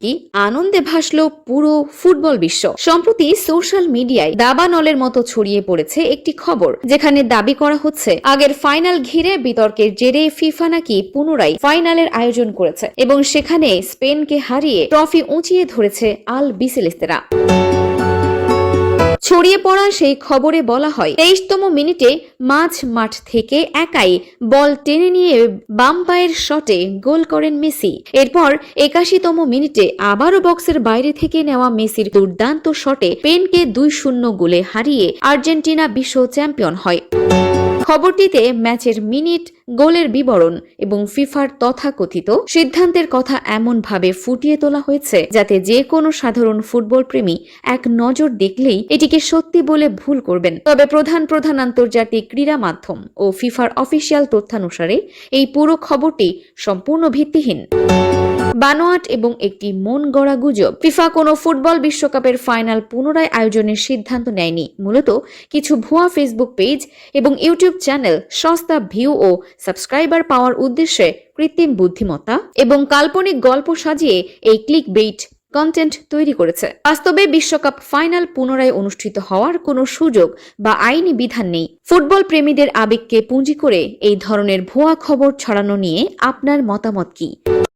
কি আনন্দে ভাসল পুরো ফুটবল বিশ্ব। সম্প্রতি সোশ্যাল মিডিয়ায় দাবানলের মতো ছড়িয়ে পড়েছে একটি খবর, যেখানে দাবি করা হচ্ছে আগের ফাইনাল ঘিরে বিতর্কের জেরে ফিফা নাকি পুনরায় ফাইনালের আয়োজন করেছে এবং সেখানে স্পেনকে হারিয়ে ট্রফি উঁচিয়ে ধরেছে আল বিসেলেস্তেরা। ছড়িয়ে পড়া সেই খবরে বলা হয় 23তম মিনিটে মাঝ মাঠ থেকে একাই বল টেনে নিয়ে বাম পায়ের শটে গোল করেন মেসি। এরপর 81তম মিনিটে আবারও বক্সের বাইরে থেকে নেওয়া মেসির দুর্দান্ত শটে স্পেনকে 2-0 গোলে হারিয়ে আর্জেন্টিনা বিশ্ব চ্যাম্পিয়ন হয়। খবরটিতে ম্যাচের মিনিট, গোলের বিবরণ এবং ফিফার তথাকথিত সিদ্ধান্তের কথা এমনভাবে ফুটিয়ে তোলা হয়েছে যাতে যে কোনো সাধারণ ফুটবল প্রেমী এক নজর দেখলেই এটিকে সত্যি বলে ভুল করবেন। তবে প্রধান আন্তর্জাতিক ক্রীড়া মাধ্যম ও ফিফার অফিসিয়াল তথ্যানুসারে এই পুরো খবরটি সম্পূর্ণ ভিত্তিহীন, বানোয়াট এবং একটি মন গড়া গুজব। ফিফা কোনো ফুটবল বিশ্বকাপের ফাইনাল পুনরায় আয়োজনের সিদ্ধান্ত নেয়নি। মূলত কিছু ভুয়া ফেসবুক পেজ এবং ইউটিউব চ্যানেল সস্তা ভিউ ও সাবস্ক্রাইবার পাওয়ার উদ্দেশ্যে কৃত্রিম বুদ্ধিমত্তা এবং কাল্পনিক গল্প সাজিয়ে এই ক্লিক বেইট কন্টেন্ট তৈরি করেছে। বাস্তবে বিশ্বকাপ ফাইনাল পুনরায় অনুষ্ঠিত হওয়ার কোনো সুযোগ বা আইনি বিধান নেই। ফুটবল প্রেমীদের আবেগকে পুঁজি করে এই ধরনের ভুয়া খবর ছড়ানো নিয়ে আপনার মতামত কি?